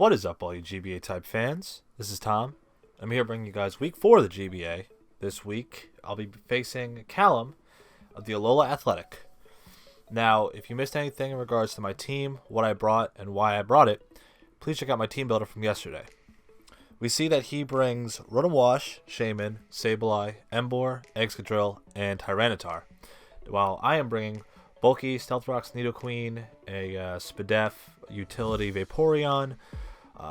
What is up, all you GBA type fans? This is Tom. I'm here bringing you guys week 4 of the GBA. This week, I'll be facing Callum of the Alola Athletic. Now, if you missed anything in regards to my team, what I brought, and why I brought it, please check out my team builder from yesterday. We see that he brings Rotom Wash, Shaman, Sableye, Emboar, Excadrill, and Tyranitar, while I am bringing Bulky, Stealth Rocks, Nidoqueen, a Spadef, Utility Vaporeon,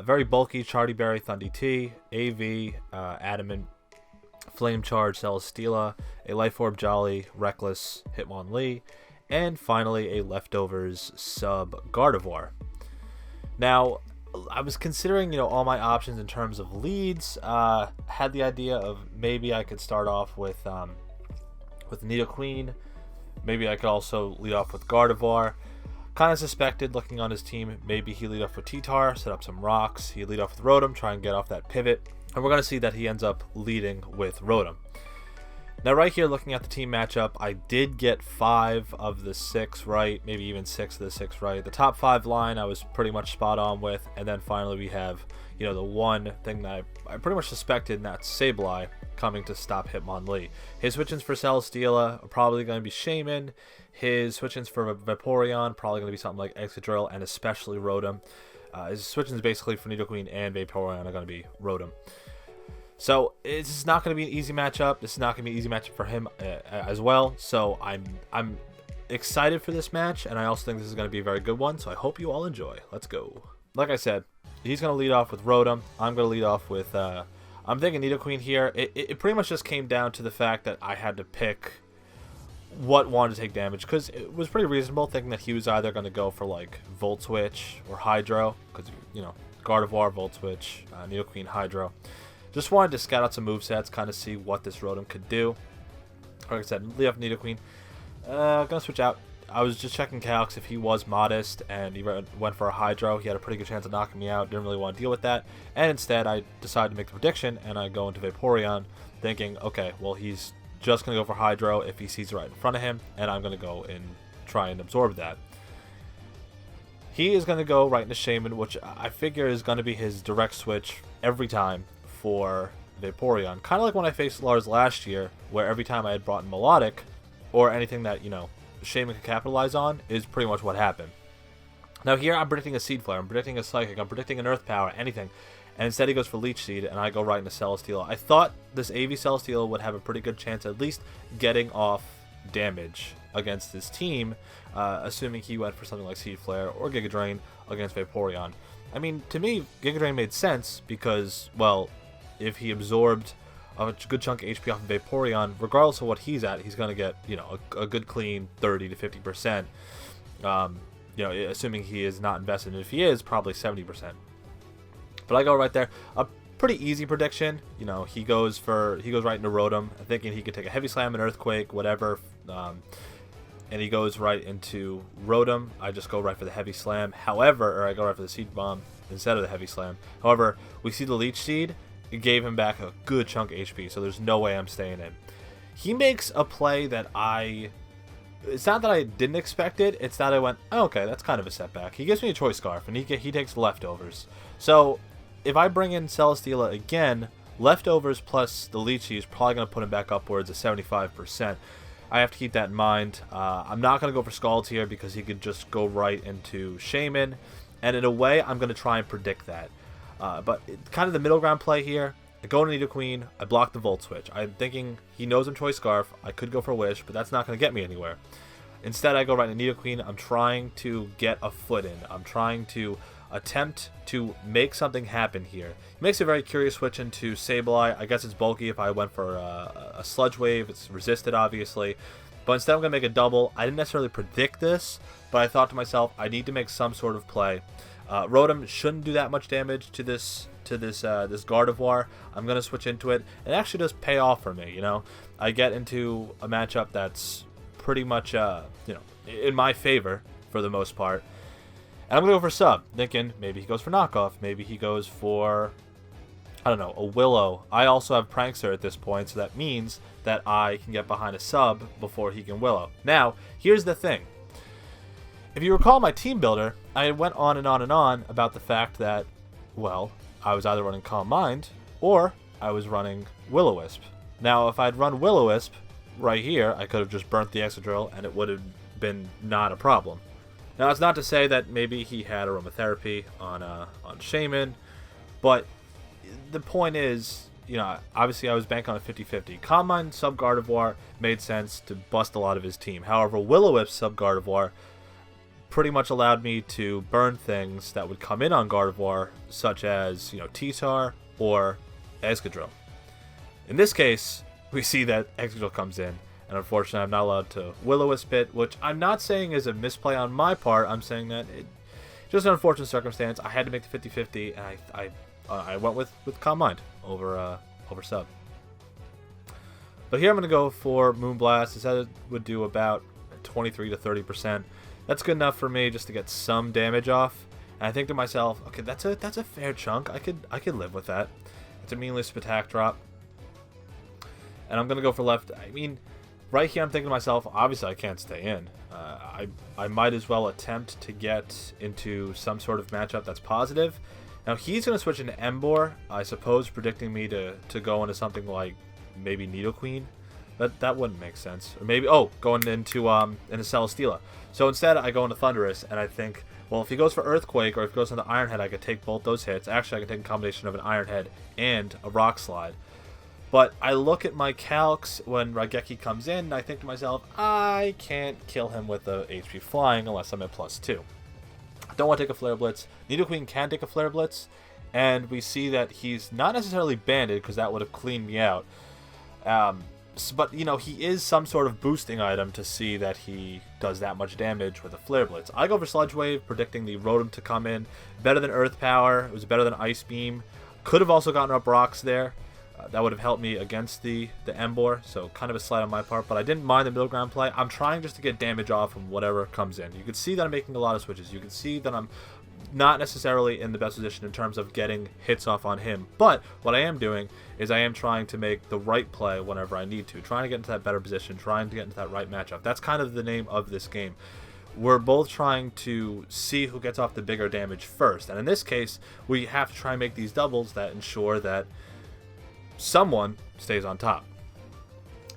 very bulky Charty Berry, Thundee, AV, Adamant, Flame Charge, Celesteela, a Life Orb Jolly, Reckless, Hitmonlee, and finally a Leftovers sub Gardevoir. Now, I was considering, all my options in terms of leads. Had the idea of maybe I could start off with Nidoqueen. Maybe I could also lead off with Gardevoir. Kind of suspected, looking on his team, maybe he lead off with T-Tar, set up some rocks. He lead off with Rotom, try and get off that pivot. And we're going to see that he ends up leading with Rotom. Now right here, looking at the team matchup, I did get 5 of the 6 right, maybe even 6 of the 6 right. The top 5 line I was pretty much spot on with. And then finally we have, the one thing that I pretty much suspected, and that's Sableye coming to stop Hitmonlee. His switch-ins for Celesteela are probably going to be Shaman. His switch-ins for Vaporeon probably going to be something like Excadrill and especially Rotom. His switch-ins basically for Nidoqueen and Vaporeon are going to be Rotom. So it's not going to be an easy matchup. This is not going to be an easy matchup for him as well. So I'm excited for this match, and I also think this is going to be a very good one. So I hope you all enjoy. Let's go. Like I said, he's going to lead off with Rotom. I'm going to lead off with I'm thinking Nidoqueen here. It pretty much just came down to the fact that I had to pick what wanted to take damage, because it was pretty reasonable thinking that he was either going to go for like Volt Switch or Hydro, because Gardevoir, Volt Switch, Nidoqueen, Hydro. Just wanted to scout out some movesets, kind of see what this Rotom could do. Like I said, lead off Nidoqueen. Gonna switch out. I was just checking Calx if he was modest, and he went for a Hydro. He had a pretty good chance of knocking me out. Didn't really want to deal with that. And instead, I decided to make the prediction, and I go into Vaporeon, thinking, okay, well, he's just going to go for Hydro if he sees it right in front of him, and I'm going to go and try and absorb that. He is going to go right into Shaman, which I figure is going to be his direct switch every time for Vaporeon. Kind of like when I faced Lars last year, where every time I had brought in Melodic, or anything that, Shaman could capitalize on, is pretty much what happened. Now here I'm predicting a Seed Flare, I'm predicting a Psychic, I'm predicting an Earth Power, anything. And instead he goes for Leech Seed, and I go right into Celesteela. I thought this AV Celesteela would have a pretty good chance at least getting off damage against his team, assuming he went for something like Seed Flare or Giga Drain against Vaporeon. I mean, to me, Giga Drain made sense because, well, if he absorbed a good chunk of HP off of Vaporeon, regardless of what he's at, he's going to get, a good clean 30 to 50%. Assuming he is not invested, and if he is, probably 70%. But I go right there. A pretty easy prediction. He goes right into Rotom, thinking he could take a Heavy Slam, an Earthquake, whatever. And he goes right into Rotom. I just go right for the Heavy Slam. However, I go right for the Seed Bomb instead of the Heavy Slam. However, we see the Leech Seed. It gave him back a good chunk of HP, so there's no way I'm staying in. He makes a play that it's not that I didn't expect it, it's that I went, oh, okay, that's kind of a setback. He gives me a Choice Scarf, and he takes Leftovers. So, if I bring in Celesteela again, Leftovers plus the Leechy is probably going to put him back upwards of 75%. I have to keep that in mind. I'm not going to go for Scald here because he could just go right into Shaman, and in a way, I'm going to try and predict that. But kind of the middle ground play here. I go to Nidoqueen, I block the Volt Switch. I'm thinking he knows I'm Choice Scarf. I could go for Wish, but that's not going to get me anywhere. Instead, I go right into Nidoqueen. I'm trying to get a foot in. I'm trying to attempt to make something happen here. He makes a very curious switch into Sableye. I guess it's bulky if I went for a Sludge Wave. It's resisted, obviously. But instead, I'm going to make a double. I didn't necessarily predict this, but I thought to myself, I need to make some sort of play. Rotom shouldn't do that much damage to this Gardevoir. I'm going to switch into it. It actually does pay off for me, I get into a matchup that's pretty much, in my favor for the most part. And I'm going to go for Sub, thinking maybe he goes for Knockoff. Maybe he goes for, I don't know, a Willow. I also have Prankster at this point, so that means that I can get behind a Sub before he can Willow. Now, here's the thing. If you recall my team builder, I went on and on and on about the fact that Well, I was either running Calm Mind or I was running Will-O-Wisp. Now, if I'd run Will-O-Wisp right here, I could have just burnt the Excadrill and it would have been not a problem. Now, it's not to say that maybe he had aromatherapy on Shaman, but the point is, you know, obviously I was banking on a 50-50. Calm Mind sub Gardevoir made sense to bust a lot of his team. However, Will-O-Wisp sub Gardevoir pretty much allowed me to burn things that would come in on Gardevoir, such as, you know, T-Tar or Excadrill. In this case, we see that Excadrill comes in, and unfortunately I'm not allowed to Will-O-Wisp it, which I'm not saying is a misplay on my part. I'm saying that it just an unfortunate circumstance. I had to make the 50-50, and I went with Calm Mind over sub. But here I'm going to go for Moonblast. I said it would do about 23 to 30%. That's good enough for me just to get some damage off. And I think to myself, okay, that's a fair chunk. I could live with that. It's a meaningless attack drop. And I'm going to go for left. I mean, right here I'm thinking to myself, obviously I can't stay in. I might as well attempt to get into some sort of matchup that's positive. Now he's going to switch into Emboar, I suppose, predicting me to go into something like maybe Nidoqueen. That wouldn't make sense. Or maybe, going into Celesteela. So instead I go into Thundurus, and I think, well, if he goes for Earthquake or if he goes into Iron Head, I could take both those hits. Actually, I could take a combination of an Iron Head and a Rock Slide. But I look at my calcs when Raigeki comes in, and I think to myself, I can't kill him with the HP Flying unless I'm at +2. I don't want to take a Flare Blitz. Nidoqueen can take a Flare Blitz, and we see that he's not necessarily banded because that would have cleaned me out. But, you know, he is some sort of boosting item to see that he does that much damage with a Flare Blitz. I go for Sludge Wave, predicting the Rotom to come in. Better than Earth Power. It was better than Ice Beam. Could have also gotten up Rocks there. That would have helped me against the Emboar, so kind of a slight on my part, but I didn't mind the middle ground play. I'm trying just to get damage off from whatever comes in. You can see that I'm making a lot of switches. You can see that I'm not necessarily in the best position in terms of getting hits off on him, but what I am doing is I am trying to make the right play whenever I need to, trying to get into that better position, trying to get into that right matchup. That's kind of the name of this game. We're both trying to see who gets off the bigger damage first, and in this case, we have to try and make these doubles that ensure that someone stays on top.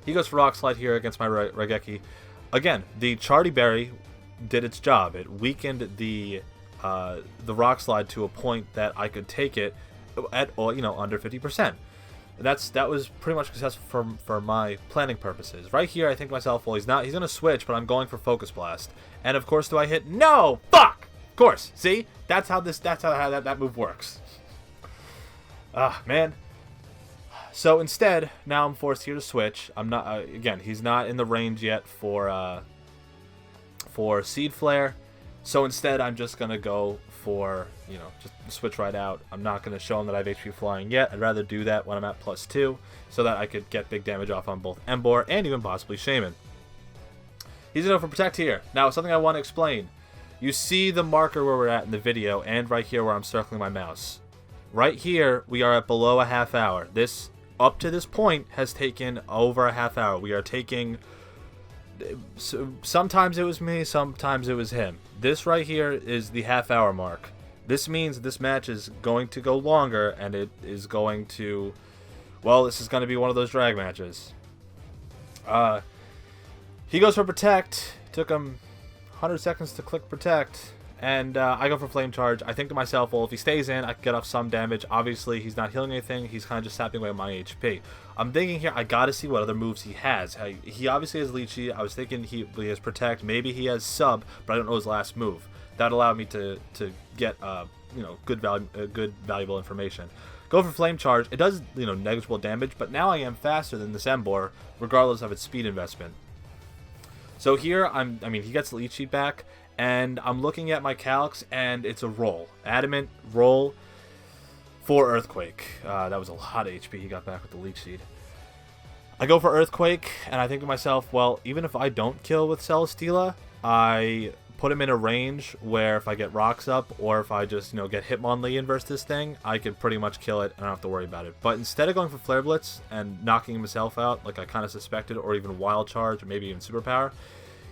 He goes for Rock Slide here against my Raigeki. Again, the Charty Berry did its job. It weakened the Rock Slide to a point that I could take it at, you know, under 50%. That was pretty much successful for my planning purposes. Right here, I think to myself, well, he's going to switch, but I'm going for Focus Blast. And of course, do I hit? No! Fuck! Of course. See? That's how that move works. Ah, man. So instead, now I'm forced here to switch. I'm not again. He's not in the range yet for Seed Flare. So instead, I'm just gonna go for, you know, just switch right out. I'm not gonna show him that I have HP Flying yet. I'd rather do that when I'm at +2, so that I could get big damage off on both Emboar and even possibly Shaman. He's gonna go for Protect here. Now, something I want to explain. You see the marker where we're at in the video, and right here where I'm circling my mouse. Right here, we are at below a half hour. This, up to this point, has taken over a half hour. We are taking... sometimes it was me, sometimes it was him. This right here is the half hour mark. This means this match is going to go longer, and it is going to... well, this is going to be one of those drag matches. He goes for Protect. Took him 100 seconds to click Protect. And I go for Flame Charge. I think to myself, well, if he stays in, I can get off some damage. Obviously, he's not healing anything. He's kind of just sapping away my HP. I'm thinking here, I gotta see what other moves he has. He obviously has Leechy. I was thinking he has Protect. Maybe he has Sub, but I don't know his last move. That allowed me to get you know, good valuable information. Go for Flame Charge. It does, you know, negligible damage, but now I am faster than this Emboar, regardless of its speed investment. So here, I mean, he gets Leechy back. And I'm looking at my calcs, and it's a roll. Adamant, roll, for Earthquake. That was a lot of HP he got back with the Leech Seed. I go for Earthquake, and I think to myself, well, even if I don't kill with Celesteela, I put him in a range where if I get rocks up, or if I just, you know, get Hitmonlee versus this thing, I could pretty much kill it, and I don't have to worry about it. But instead of going for Flare Blitz and knocking himself out, like I kind of suspected, or even Wild Charge, or maybe even Superpower,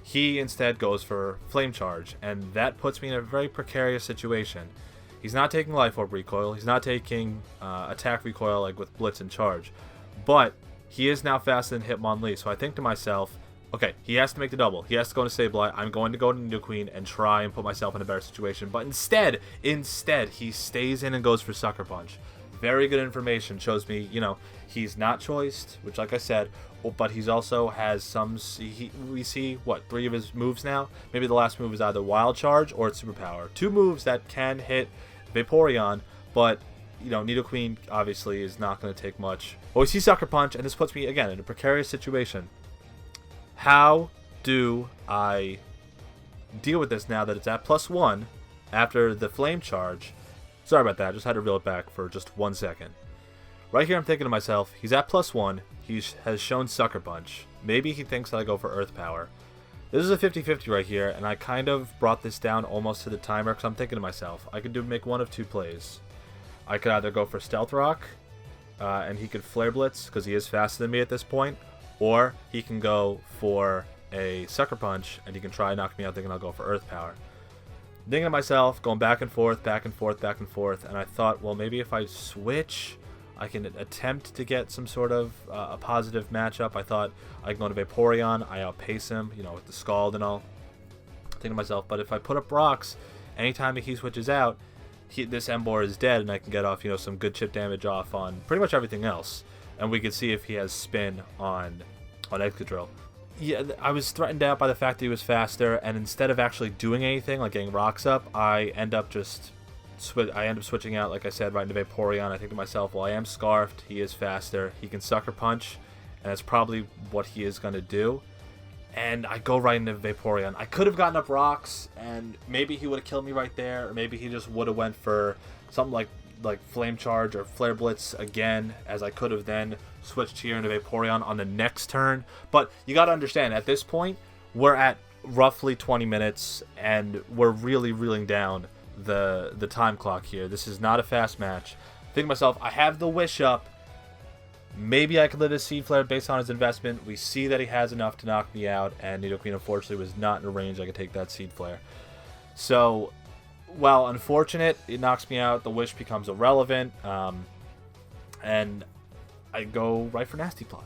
he instead goes for Flame Charge, and that puts me in a very precarious situation. He's not taking Life Orb recoil. He's not taking attack recoil like with Blitz and Charge. But he is now faster than Hitmonlee. So I think to myself, okay, he has to make the double. He has to go into Sableye. I'm going to go to Nidoqueen and try and put myself in a better situation. But instead, he stays in and goes for Sucker Punch. Very good information. Shows me, he's not choiced, which, like I said, but he's also has some. We see, what, 3 of his moves now? Maybe the last move is either Wild Charge or it's Superpower. 2 moves that can hit Vaporeon, but, Nidoqueen obviously is not going to take much. But we see Sucker Punch, and this puts me, again, in a precarious situation. How do I deal with this now that it's at +1 after the Flame Charge? Sorry about that, I just had to reel it back for just 1 second. Right here I'm thinking to myself, he's at +1, he has shown Sucker Punch. Maybe he thinks that I go for Earth Power. This is a 50-50 right here, and I kind of brought this down almost to the timer because I'm thinking to myself, I could make one of 2 plays. I could either go for Stealth Rock, and he could Flare Blitz because he is faster than me at this point, or he can go for a Sucker Punch, and he can try and knock me out thinking I'll go for Earth Power. Thinking to myself, going back and forth, back and forth, back and forth, and I thought, well, maybe if I switch, I can attempt to get some sort of a positive matchup. I thought I can go to Vaporeon, I outpace him, with the Scald and all. Thinking to myself, but if I put up rocks, anytime that he switches out, this Emboar is dead, and I can get off, some good chip damage off on pretty much everything else. And we can see if he has spin on Excadrill. Yeah, I was threatened out by the fact that he was faster, and instead of actually doing anything, like getting rocks up, I end up switching out, like I said, right into Vaporeon. I think to myself, well, I am Scarfed, he is faster, he can Sucker Punch, and that's probably what he is going to do. And I go right into Vaporeon. I could have gotten up rocks, and maybe he would have killed me right there, or maybe he just would have went for something like Flame Charge or Flare Blitz again, as I could have then switched here into Vaporeon on the next turn. But you got to understand, at this point, we're at roughly 20 minutes, and we're really reeling down the time clock here. This is not a fast match. I think to myself, I have the Wish up. Maybe I could let his Seed Flare based on his investment. We see that he has enough to knock me out, and Nidoqueen unfortunately was not in a range I could take that Seed Flare. So, while unfortunate, it knocks me out. The Wish becomes irrelevant, and I go right for Nasty Plot.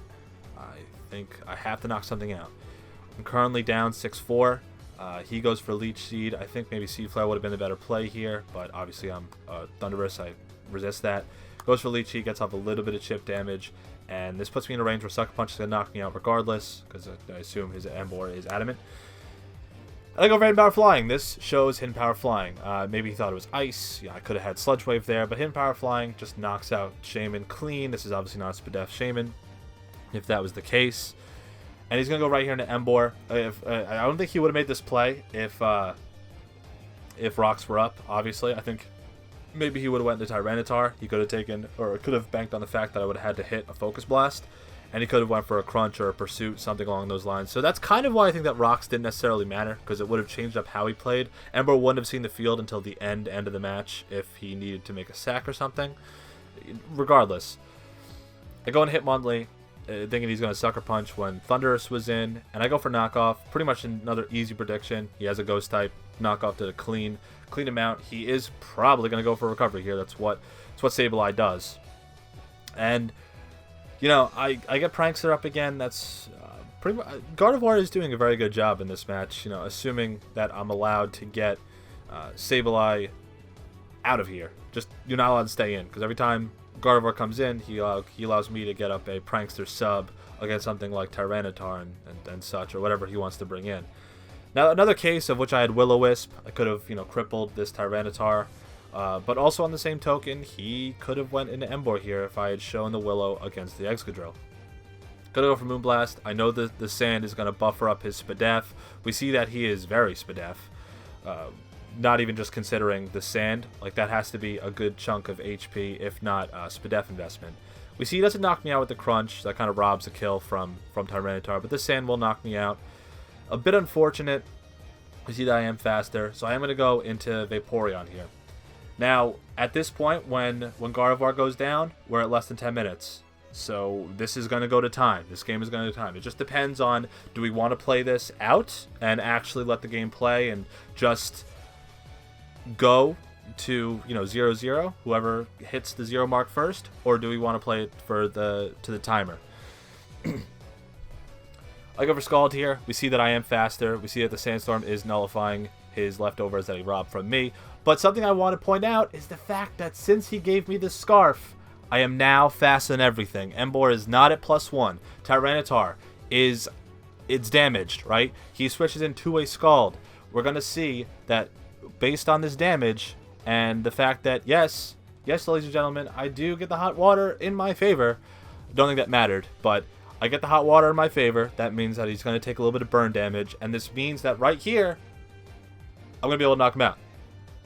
I think I have to knock something out. I'm currently down 6-4. He goes for Leech Seed. I think maybe Seed Flare would have been the better play here, but obviously I'm Thunderous. I resist that. Goes for Leech Seed, gets off a little bit of chip damage, and this puts me in a range where Sucker Punch is going to knock me out regardless, because I assume his Emboar is adamant. And I go for Hidden Power Flying. This shows Hidden Power Flying. Maybe he thought it was Ice. Yeah, I could have had Sludge Wave there, but Hidden Power Flying just knocks out Shaman clean. This is obviously not a Spadef Shaman, if that was the case. And he's going to go right here into Emboar. I don't think he would have made this play if rocks were up, obviously. I think maybe he would have went into Tyranitar. He could have taken, or could have banked on the fact that I would have had to hit a Focus Blast. And he could have went for a Crunch or a Pursuit, something along those lines. So that's kind of why I think that rocks didn't necessarily matter, because it would have changed up how he played. Emboar wouldn't have seen the field until the end of the match if he needed to make a sack or something. Regardless, I go and hit Hitmonlee, thinking he's going to Sucker Punch when Thunderous was in, and I go for Knockoff. Pretty much another easy prediction. He has a Ghost type. Knockoff did a clean him out. He is probably going to go for Recovery here. That's what Sableye does. And I get Prankster up again. That's pretty much. Gardevoir is doing a very good job in this match. Assuming that I'm allowed to get Sableye out of here. Just you're not allowed to stay in, because every time Gardevoir comes in, he allows me to get up a Prankster sub against something like Tyranitar and such, or whatever he wants to bring in. Now, another case of which I had Will-O-Wisp, I could have crippled this Tyranitar, but also on the same token, he could have went into Emboar here if I had shown the Willow against the Excadrill. Gonna go for Moonblast. I know that the Sand is going to buffer up his Spadef. We see that he is very Spadef. Not even just considering the Sand. Like, that has to be a good chunk of HP, if not Spadef investment. We see he doesn't knock me out with the Crunch. That kind of robs a kill from Tyranitar, but the Sand will knock me out. A bit unfortunate. We see that I am faster, so I am going to go into Vaporeon here. Now, at this point, when Gardevoir goes down, we're at less than 10 minutes. So this is going to go to time. This game is going to go to time. It just depends on, do we want to play this out and actually let the game play and just go to 0-0, whoever hits the 0 mark first, or do we want to play it to the timer? I go for Scald here. We see that I am faster. We see that the Sandstorm is nullifying his leftovers that he robbed from me. But something I want to point out is the fact that since he gave me the Scarf, I am now faster than everything. Emboar is not at +1. Tyranitar it's damaged, right? He switches into a Scald. We're going to see that based on this damage and the fact that, yes, ladies and gentlemen, I do get the hot water in my favor. Don't think that mattered, but I get the hot water in my favor. That means that he's going to take a little bit of burn damage, and this means that right here, I'm going to be able to knock him out.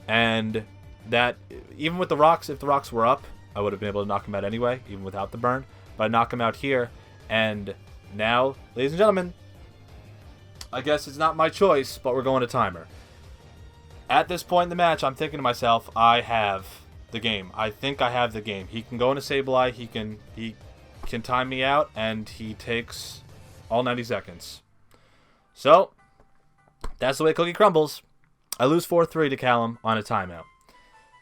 And that, even with the rocks, if the rocks were up, I would have been able to knock him out anyway, even without the burn. But I knock him out here, and now, ladies and gentlemen, I guess it's not my choice, but we're going to timer. At this point in the match, I'm thinking to myself, I have the game. I think I have the game. He can go into Sableye, he can time me out, and he takes all 90 seconds. So, that's the way cookie crumbles. I lose 4-3 to Callum on a timeout.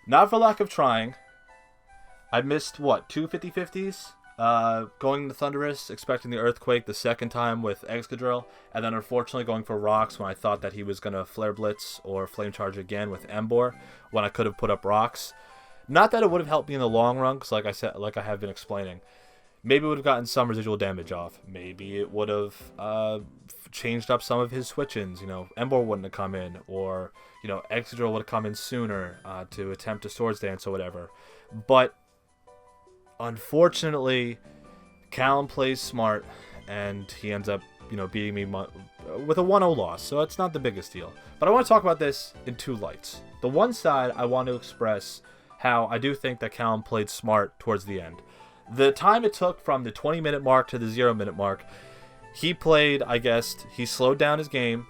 Not for lack of trying. I missed, what, 2 50-50s? Going to Thunderous, expecting the Earthquake the second time with Excadrill, and then unfortunately going for Rocks when I thought that he was going to Flare Blitz or Flame Charge again with Emboar, when I could have put up Rocks. Not that it would have helped me in the long run, because like I said, like I have been explaining, maybe it would have gotten some residual damage off. Maybe it would have changed up some of his switch-ins. Emboar wouldn't have come in, or Excadrill would have come in sooner to attempt a Swords Dance or whatever. But unfortunately, Callum plays smart, and he ends up, beating me with a 1-0 loss. So it's not the biggest deal. But I want to talk about this in two lights. The one side, I want to express how I do think that Callum played smart towards the end. The time it took from the 20-minute mark to the 0-minute mark, he played, I guess, he slowed down his game,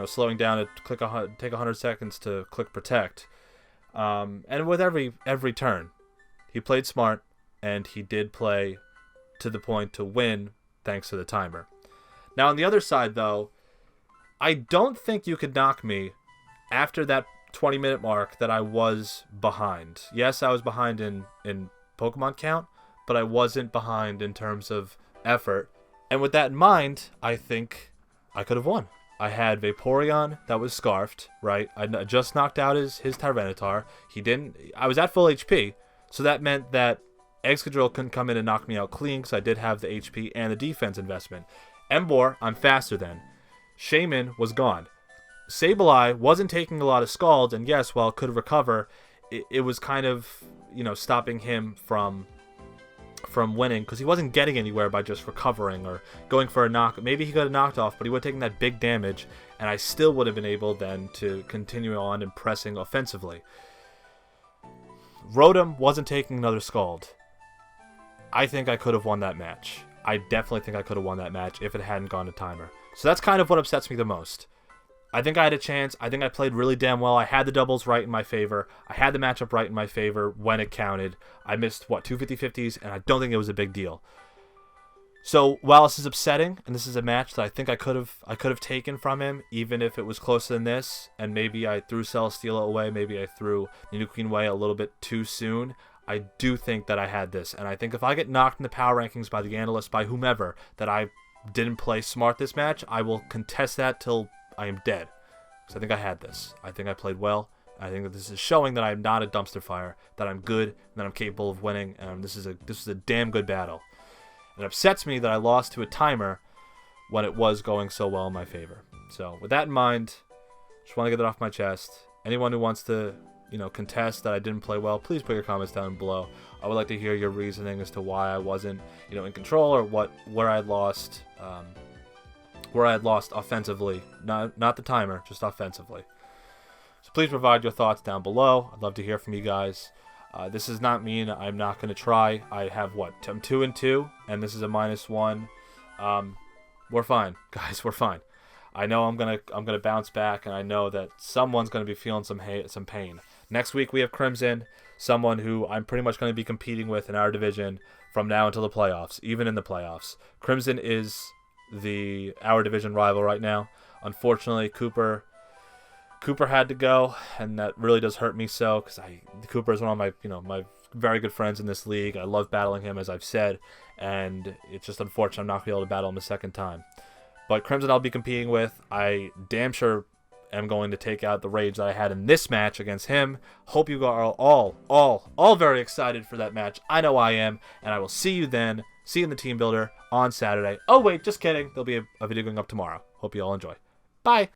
slowing down to take 100 seconds to click Protect. And with every turn, he played smart, and he did play to the point to win thanks to the timer. Now, on the other side, though, I don't think you could knock me after that 20-minute mark that I was behind. Yes, I was behind in Pokemon count, but I wasn't behind in terms of effort. And with that in mind, I think I could have won. I had Vaporeon that was scarfed, right? I just knocked out his Tyranitar. I was at full HP, so that meant that Excadrill couldn't come in and knock me out clean because I did have the HP and the defense investment. Emboar, I'm faster than. Shaman was gone. Sableye wasn't taking a lot of Scalds, and yes, while it could recover, it was kind of, stopping him from winning, because he wasn't getting anywhere by just recovering or going for a knock. Maybe he could have knocked off, but he would have taken that big damage, and I still would have been able then to continue on and pressing offensively. Rotom wasn't taking another Scald. I think I could have won that match. I definitely think I could have won that match if it hadn't gone to timer. So that's kind of what upsets me the most. I think I had a chance. I think I played really damn well. I had the doubles right in my favor. I had the matchup right in my favor when it counted. I missed, 2 50-50s, and I don't think it was a big deal. So while this is upsetting, and this is a match that I think I could have taken from him, even if it was closer than this, and maybe I threw Celesteela away, maybe I threw Nidoqueen away a little bit too soon, I do think that I had this. And I think if I get knocked in the power rankings by the analysts, by whomever, that I didn't play smart this match, I will contest that till I am dead. Because I think I had this. I think I played well. I think that this is showing that I'm not a dumpster fire, that I'm good, and that I'm capable of winning, and this is a damn good battle. It upsets me that I lost to a timer when it was going so well in my favor. So with that in mind, just want to get that off my chest. Anyone who wants to, contest that I didn't play well, please put your comments down below. I would like to hear your reasoning as to why I wasn't, in control, or where I lost offensively. Not the timer, just offensively. So please provide your thoughts down below. I'd love to hear from you guys. This does not mean I'm not going to try. I have I'm 2-2, and this is a -1. We're fine, guys. We're fine. I know I'm gonna bounce back, and I know that someone's gonna be feeling some pain. Next week we have Crimson, someone who I'm pretty much going to be competing with in our division from now until the playoffs, even in the playoffs. Crimson is our division rival right now. Unfortunately, Cooper Cooper had to go, and that really does hurt me so, because Cooper is one of my, my very good friends in this league. I love battling him, as I've said, and it's just unfortunate I'm not going to be able to battle him a second time. But Crimson I'll be competing with. I damn sure am going to take out the rage that I had in this match against him. Hope you are all very excited for that match. I know I am, and I will see you then. See you in the team builder on Saturday. Oh wait, just kidding. There'll be a video going up tomorrow. Hope you all enjoy. Bye.